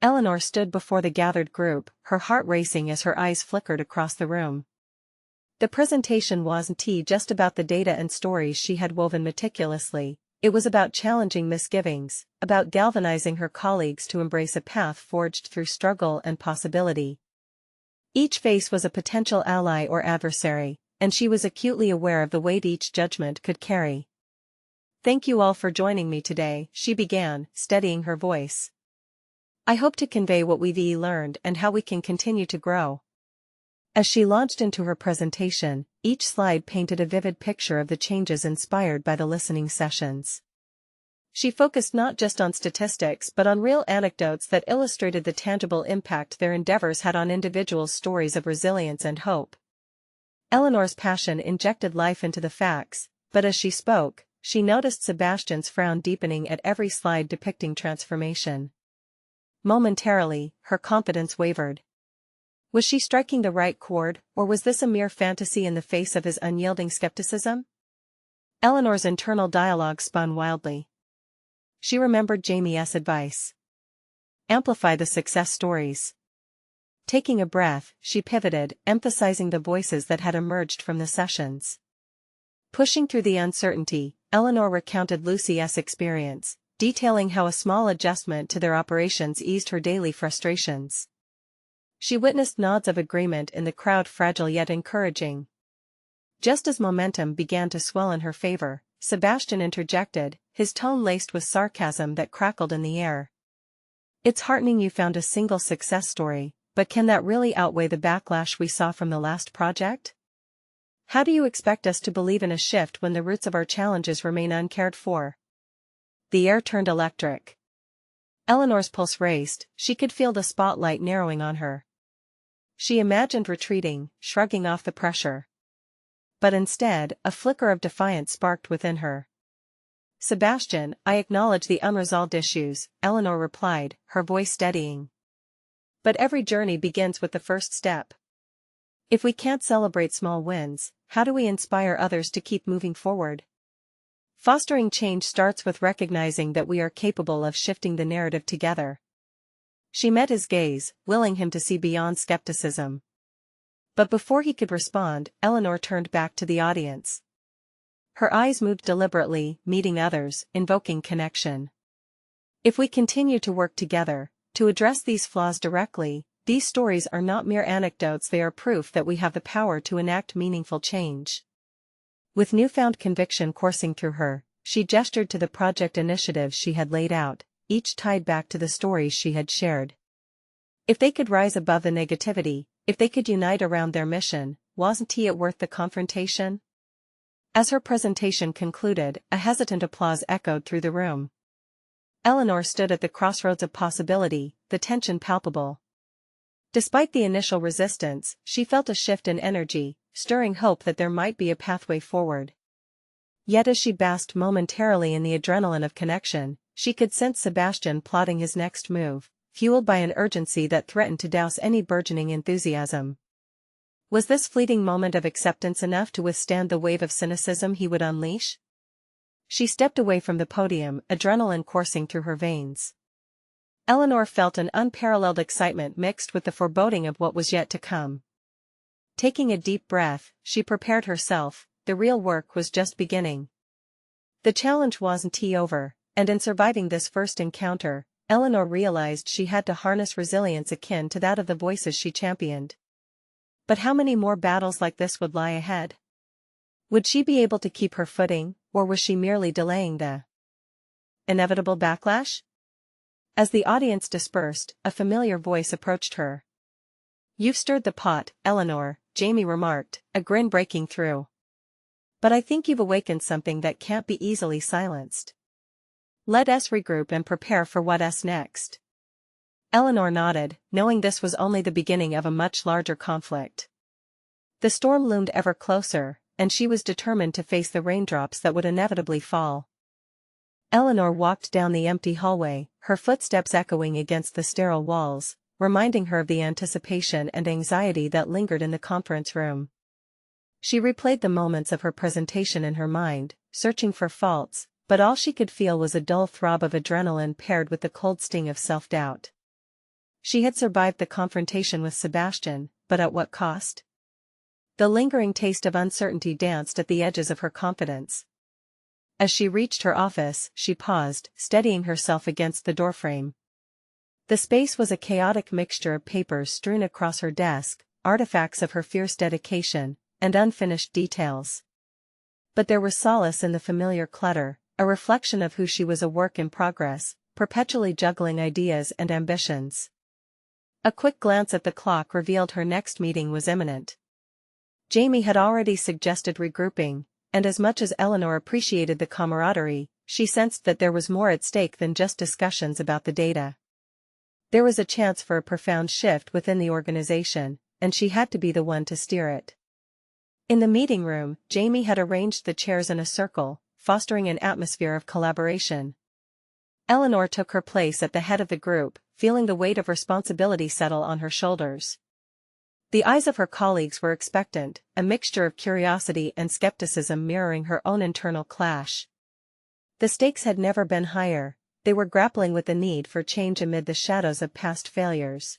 Eleanor stood before the gathered group, her heart racing as her eyes flickered across the room. The presentation wasn't just about the data and stories she had woven meticulously. It was about challenging misgivings, about galvanizing her colleagues to embrace a path forged through struggle and possibility. Each face was a potential ally or adversary, and she was acutely aware of the weight each judgment could carry. "Thank you all for joining me today," she began, steadying her voice. "I hope to convey what we've learned and how we can continue to grow." As she launched into her presentation, each slide painted a vivid picture of the changes inspired by the listening sessions. She focused not just on statistics but on real anecdotes that illustrated the tangible impact their endeavors had on individuals' stories of resilience and hope. Eleanor's passion injected life into the facts, but as she spoke, she noticed Sebastian's frown deepening at every slide depicting transformation. Momentarily, her confidence wavered. Was she striking the right chord, or was this a mere fantasy in the face of his unyielding skepticism? Eleanor's internal dialogue spun wildly. She remembered Jamie's advice. Amplify the success stories. Taking a breath, she pivoted, emphasizing the voices that had emerged from the sessions. Pushing through the uncertainty, Eleanor recounted Lucy's experience, detailing how a small adjustment to their operations eased her daily frustrations. She witnessed nods of agreement in the crowd, fragile yet encouraging. Just as momentum began to swell in her favor, Sebastian interjected, his tone laced with sarcasm that crackled in the air. "It's heartening you found a single success story, but can that really outweigh the backlash we saw from the last project? How do you expect us to believe in a shift when the roots of our challenges remain uncared for?" The air turned electric. Eleanor's pulse raced, she could feel the spotlight narrowing on her. She imagined retreating, shrugging off the pressure. But instead, a flicker of defiance sparked within her. "Sebastian, I acknowledge the unresolved issues," Eleanor replied, her voice steadying. "But every journey begins with the first step. If we can't celebrate small wins, how do we inspire others to keep moving forward? Fostering change starts with recognizing that we are capable of shifting the narrative together." She met his gaze, willing him to see beyond skepticism. But before he could respond, Eleanor turned back to the audience. Her eyes moved deliberately, meeting others, invoking connection. "If we continue to work together, to address these flaws directly, these stories are not mere anecdotes, they are proof that we have the power to enact meaningful change." With newfound conviction coursing through her, she gestured to the project initiatives she had laid out, each tied back to the stories she had shared. If they could rise above the negativity, if they could unite around their mission, wasn't it worth the confrontation? As her presentation concluded, a hesitant applause echoed through the room. Eleanor stood at the crossroads of possibility, the tension palpable. Despite the initial resistance, she felt a shift in energy, stirring hope that there might be a pathway forward. Yet as she basked momentarily in the adrenaline of connection, she could sense Sebastian plotting his next move, fueled by an urgency that threatened to douse any burgeoning enthusiasm. Was this fleeting moment of acceptance enough to withstand the wave of cynicism he would unleash? She stepped away from the podium, adrenaline coursing through her veins. Eleanor felt an unparalleled excitement mixed with the foreboding of what was yet to come. Taking a deep breath, she prepared herself, the real work was just beginning. The challenge wasn't over, and in surviving this first encounter, Eleanor realized she had to harness resilience akin to that of the voices she championed. But how many more battles like this would lie ahead? Would she be able to keep her footing, or was she merely delaying the inevitable backlash? As the audience dispersed, a familiar voice approached her. "You've stirred the pot, Eleanor," Jamie remarked, a grin breaking through. "But I think you've awakened something that can't be easily silenced. Let us regroup and prepare for what's next." Eleanor nodded, knowing this was only the beginning of a much larger conflict. The storm loomed ever closer, and she was determined to face the raindrops that would inevitably fall. Eleanor walked down the empty hallway, her footsteps echoing against the sterile walls, reminding her of the anticipation and anxiety that lingered in the conference room. She replayed the moments of her presentation in her mind, searching for faults, but all she could feel was a dull throb of adrenaline paired with the cold sting of self-doubt. She had survived the confrontation with Sebastian, but at what cost? The lingering taste of uncertainty danced at the edges of her confidence. As she reached her office, she paused, steadying herself against the doorframe. The space was a chaotic mixture of papers strewn across her desk, artifacts of her fierce dedication, and unfinished details. But there was solace in the familiar clutter, a reflection of who she was, a work in progress, perpetually juggling ideas and ambitions. A quick glance at the clock revealed her next meeting was imminent. Jamie had already suggested regrouping, and as much as Eleanor appreciated the camaraderie, she sensed that there was more at stake than just discussions about the data. There was a chance for a profound shift within the organization, and she had to be the one to steer it. In the meeting room, Jamie had arranged the chairs in a circle, fostering an atmosphere of collaboration. Eleanor took her place at the head of the group, feeling the weight of responsibility settle on her shoulders. The eyes of her colleagues were expectant, a mixture of curiosity and skepticism mirroring her own internal clash. The stakes had never been higher, they were grappling with the need for change amid the shadows of past failures.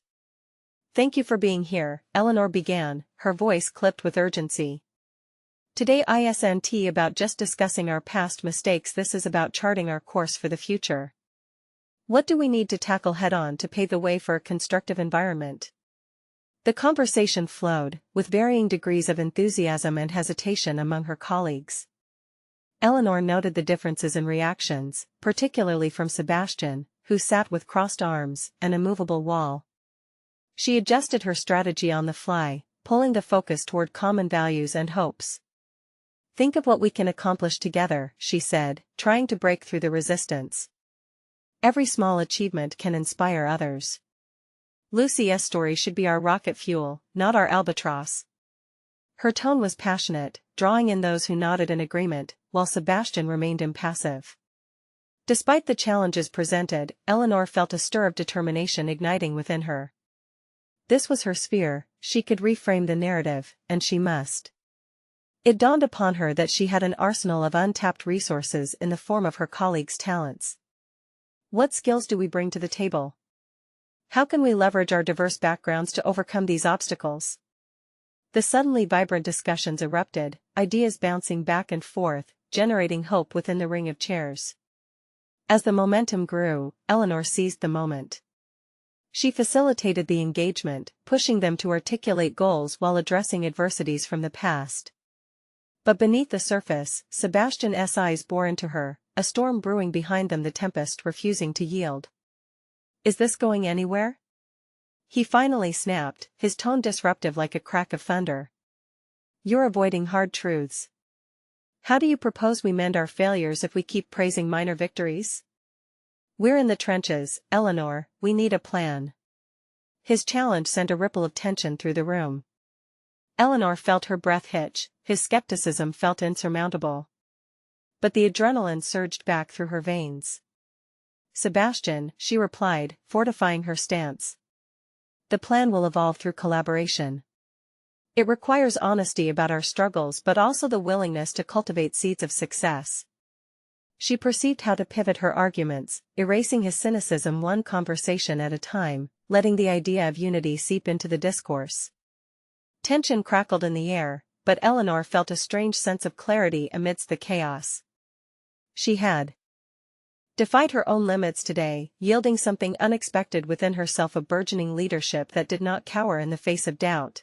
"Thank you for being here," Eleanor began, her voice clipped with urgency. "Today isn't about just discussing our past mistakes, this is about charting our course for the future. What do we need to tackle head-on to pave the way for a constructive environment?" The conversation flowed, with varying degrees of enthusiasm and hesitation among her colleagues. Eleanor noted the differences in reactions, particularly from Sebastian, who sat with crossed arms, an immovable wall. She adjusted her strategy on the fly, pulling the focus toward common values and hopes. "Think of what we can accomplish together," she said, trying to break through the resistance. "Every small achievement can inspire others. Lucy's story should be our rocket fuel, not our albatross." Her tone was passionate, drawing in those who nodded in agreement, while Sebastian remained impassive. Despite the challenges presented, Eleanor felt a stir of determination igniting within her. This was her sphere, she could reframe the narrative, and she must. It dawned upon her that she had an arsenal of untapped resources in the form of her colleagues' talents. What skills do we bring to the table? How can we leverage our diverse backgrounds to overcome these obstacles? The suddenly vibrant discussions erupted, ideas bouncing back and forth, generating hope within the ring of chairs. As the momentum grew, Eleanor seized the moment. She facilitated the engagement, pushing them to articulate goals while addressing adversities from the past. But beneath the surface, Sebastian's eyes bore into her, a storm brewing behind them, the tempest refusing to yield. "Is this going anywhere?" he finally snapped, his tone disruptive like a crack of thunder. "You're avoiding hard truths. How do you propose we mend our failures if we keep praising minor victories? We're in the trenches, Eleanor, we need a plan." His challenge sent a ripple of tension through the room. Eleanor felt her breath hitch, his skepticism felt insurmountable. But the adrenaline surged back through her veins. "Sebastian," she replied, fortifying her stance. "The plan will evolve through collaboration. It requires honesty about our struggles but also the willingness to cultivate seeds of success." She perceived how to pivot her arguments, erasing his cynicism one conversation at a time, letting the idea of unity seep into the discourse. Tension crackled in the air, but Eleanor felt a strange sense of clarity amidst the chaos. She had defied her own limits today, yielding something unexpected within herself, a burgeoning leadership that did not cower in the face of doubt.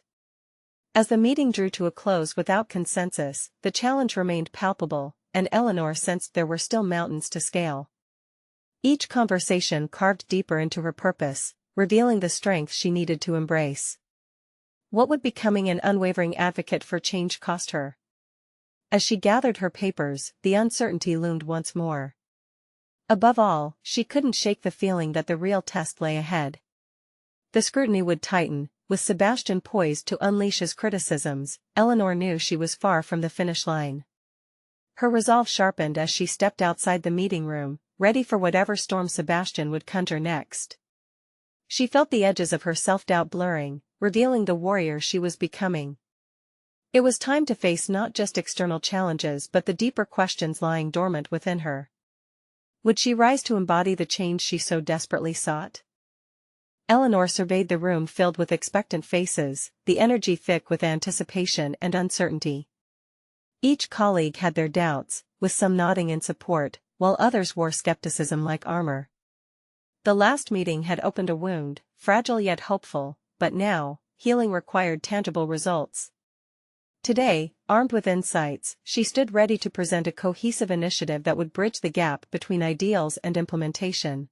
As the meeting drew to a close without consensus, the challenge remained palpable, and Eleanor sensed there were still mountains to scale. Each conversation carved deeper into her purpose, revealing the strength she needed to embrace. What would becoming an unwavering advocate for change cost her? As she gathered her papers, the uncertainty loomed once more. Above all, she couldn't shake the feeling that the real test lay ahead. The scrutiny would tighten. With Sebastian poised to unleash his criticisms, Eleanor knew she was far from the finish line. Her resolve sharpened as she stepped outside the meeting room, ready for whatever storm Sebastian would conjure next. She felt the edges of her self-doubt blurring, revealing the warrior she was becoming. It was time to face not just external challenges but the deeper questions lying dormant within her. Would she rise to embody the change she so desperately sought? Eleanor surveyed the room filled with expectant faces, the energy thick with anticipation and uncertainty. Each colleague had their doubts, with some nodding in support, while others wore skepticism like armor. The last meeting had opened a wound, fragile yet hopeful, but now, healing required tangible results. Today, armed with insights, she stood ready to present a cohesive initiative that would bridge the gap between ideals and implementation.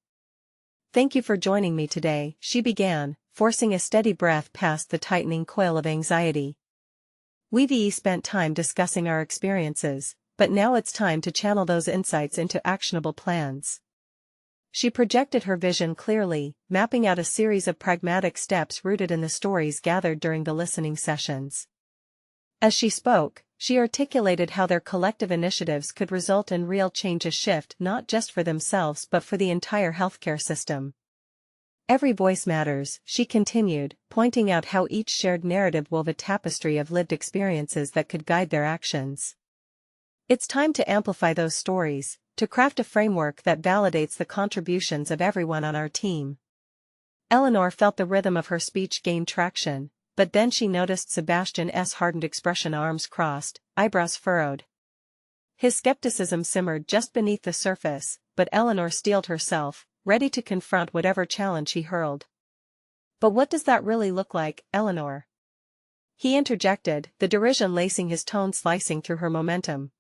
"Thank you for joining me today," she began, forcing a steady breath past the tightening coil of anxiety. "We've spent time discussing our experiences, but now it's time to channel those insights into actionable plans." She projected her vision clearly, mapping out a series of pragmatic steps rooted in the stories gathered during the listening sessions. As she spoke, she articulated how their collective initiatives could result in real change, a shift not just for themselves but for the entire healthcare system. "Every voice matters," she continued, pointing out how each shared narrative wove a tapestry of lived experiences that could guide their actions. "It's time to amplify those stories, to craft a framework that validates the contributions of everyone on our team." Eleanor felt the rhythm of her speech gain traction. But then she noticed Sebastian's hardened expression, arms crossed, eyebrows furrowed. His skepticism simmered just beneath the surface, but Eleanor steeled herself, ready to confront whatever challenge he hurled. "But what does that really look like, Eleanor?" he interjected, the derision lacing his tone, slicing through her momentum.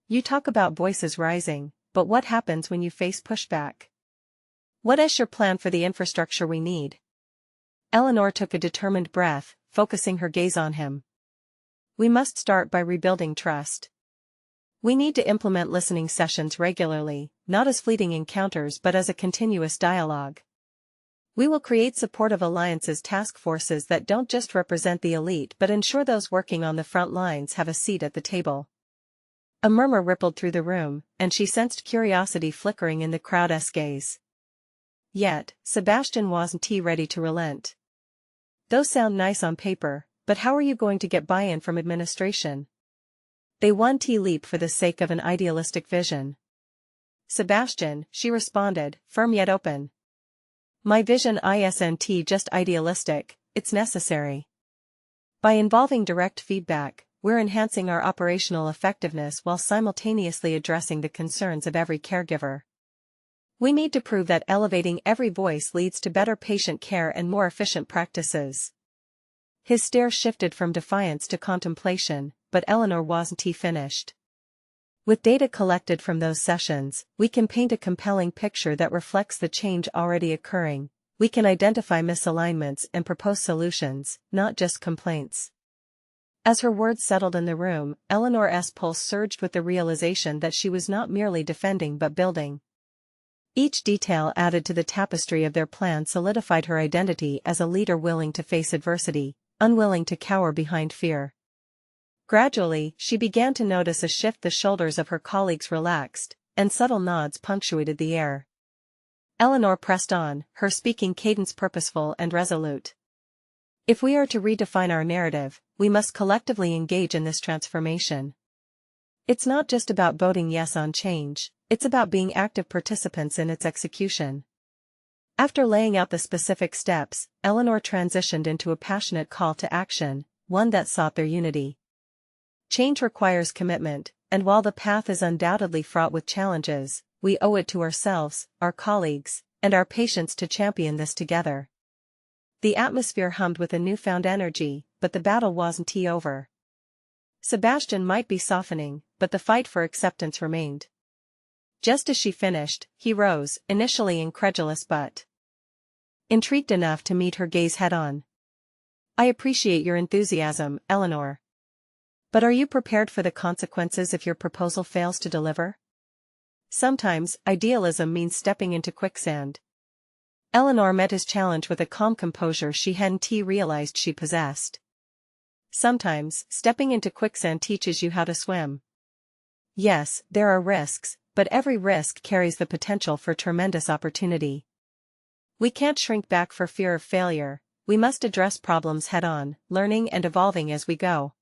"You talk about voices rising, but what happens when you face pushback? What is your plan for the infrastructure we need?" Eleanor took a determined breath, focusing her gaze on him. "We must start by rebuilding trust. We need to implement listening sessions regularly, not as fleeting encounters but as a continuous dialogue. We will create supportive alliances, task forces that don't just represent the elite but ensure those working on the front lines have a seat at the table." A murmur rippled through the room, and she sensed curiosity flickering in the crowd's gaze. Yet, Sebastian wasn't ready to relent. "Those sound nice on paper, but how are you going to get buy-in from administration? They won't leap for the sake of an idealistic vision." "Sebastian," she responded, firm yet open. "My vision isn't just idealistic, it's necessary. By involving direct feedback, we're enhancing our operational effectiveness while simultaneously addressing the concerns of every caregiver. We need to prove that elevating every voice leads to better patient care and more efficient practices." His stare shifted from defiance to contemplation, but Eleanor wasn't finished. "With data collected from those sessions, we can paint a compelling picture that reflects the change already occurring. We can identify misalignments and propose solutions, not just complaints." As her words settled in the room, Eleanor's pulse surged with the realization that she was not merely defending but building. Each detail added to the tapestry of their plan solidified her identity as a leader willing to face adversity, unwilling to cower behind fear. Gradually, she began to notice a shift. The shoulders of her colleagues relaxed, and subtle nods punctuated the air. Eleanor pressed on, her speaking cadence purposeful and resolute. "If we are to redefine our narrative, we must collectively engage in this transformation. It's not just about voting yes on change, it's about being active participants in its execution." After laying out the specific steps, Eleanor transitioned into a passionate call to action, one that sought their unity. Change requires commitment, and while the path is undoubtedly fraught with challenges, we owe it to ourselves, our colleagues, and our patients to champion this together. The atmosphere hummed with a newfound energy, but the battle wasn't over. Sebastian might be softening, but the fight for acceptance remained. Just as she finished, he rose, initially incredulous but intrigued enough to meet her gaze head-on. "I appreciate your enthusiasm, Eleanor. But are you prepared for the consequences if your proposal fails to deliver? Sometimes, idealism means stepping into quicksand." Eleanor met his challenge with a calm composure she hadn't realized she possessed. Sometimes, stepping into quicksand teaches you how to swim. Yes, there are risks, but every risk carries the potential for tremendous opportunity. We can't shrink back for fear of failure, we must address problems head-on, learning and evolving as we go.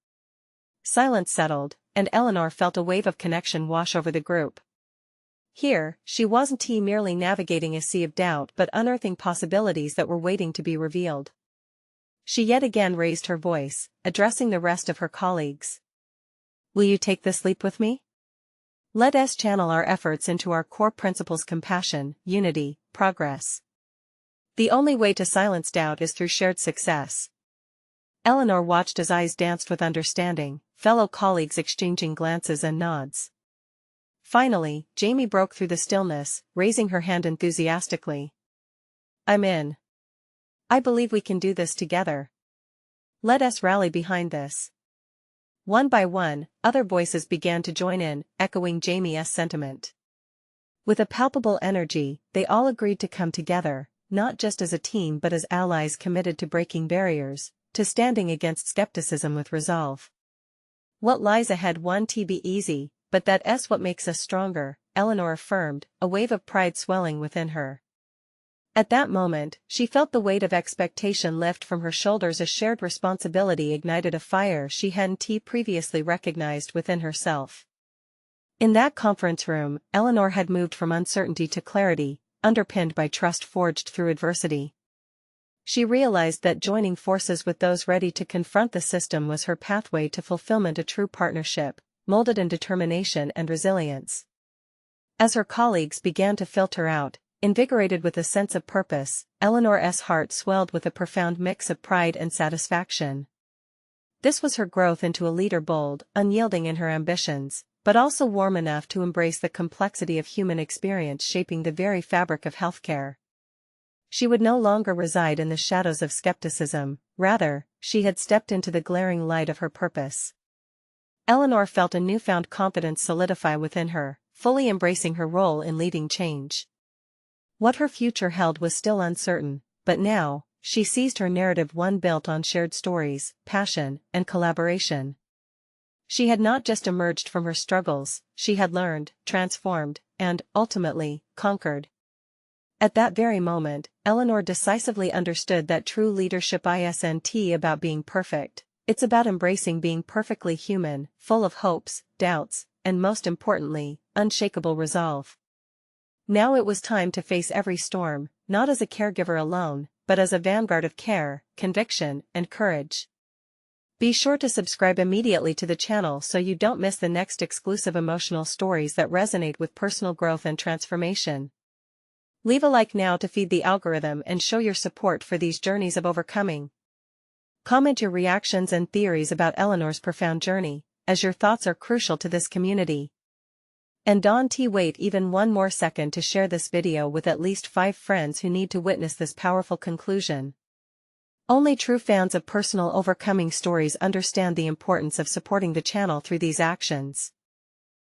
Silence settled, and Eleanor felt a wave of connection wash over the group. Here, she wasn't merely navigating a sea of doubt but unearthing possibilities that were waiting to be revealed. She yet again raised her voice, addressing the rest of her colleagues. "Will you take this leap with me? Let us channel our efforts into our core principles: compassion, unity, progress. The only way to silence doubt is through shared success." Eleanor watched as eyes danced with understanding, fellow colleagues exchanging glances and nods. Finally, Jamie broke through the stillness, raising her hand enthusiastically. "I'm in. I believe we can do this together. Let us rally behind this." One by one, other voices began to join in, echoing Jamie's sentiment. With a palpable energy, they all agreed to come together, not just as a team but as allies committed to breaking barriers, to standing against skepticism with resolve. "What lies ahead won't be easy, but that's what makes us stronger," Eleanor affirmed, a wave of pride swelling within her. At that moment, she felt the weight of expectation lift from her shoulders. A shared responsibility ignited a fire she hadn't previously recognized within herself. In that conference room, Eleanor had moved from uncertainty to clarity, underpinned by trust forged through adversity. She realized that joining forces with those ready to confront the system was her pathway to fulfillment, a true partnership, molded in determination and resilience. As her colleagues began to filter out, invigorated with a sense of purpose, Eleanor's heart swelled with a profound mix of pride and satisfaction. This was her growth into a leader, bold, unyielding in her ambitions, but also warm enough to embrace the complexity of human experience shaping the very fabric of healthcare. She would no longer reside in the shadows of skepticism, rather, she had stepped into the glaring light of her purpose. Eleanor felt a newfound confidence solidify within her, fully embracing her role in leading change. What her future held was still uncertain, but now, she seized her narrative, one built on shared stories, passion, and collaboration. She had not just emerged from her struggles, she had learned, transformed, and, ultimately, conquered. At that very moment, Eleanor decisively understood that true leadership isn't about being perfect, it's about embracing being perfectly human, full of hopes, doubts, and most importantly, unshakable resolve. Now it was time to face every storm, not as a caregiver alone, but as a vanguard of care, conviction, and courage. Be sure to subscribe immediately to the channel so you don't miss the next exclusive emotional stories that resonate with personal growth and transformation. Leave a like now to feed the algorithm and show your support for these journeys of overcoming. Comment your reactions and theories about Eleanor's profound journey, as your thoughts are crucial to this community. And don't wait even one more second to share this video with at least 5 friends who need to witness this powerful conclusion. Only true fans of personal overcoming stories understand the importance of supporting the channel through these actions.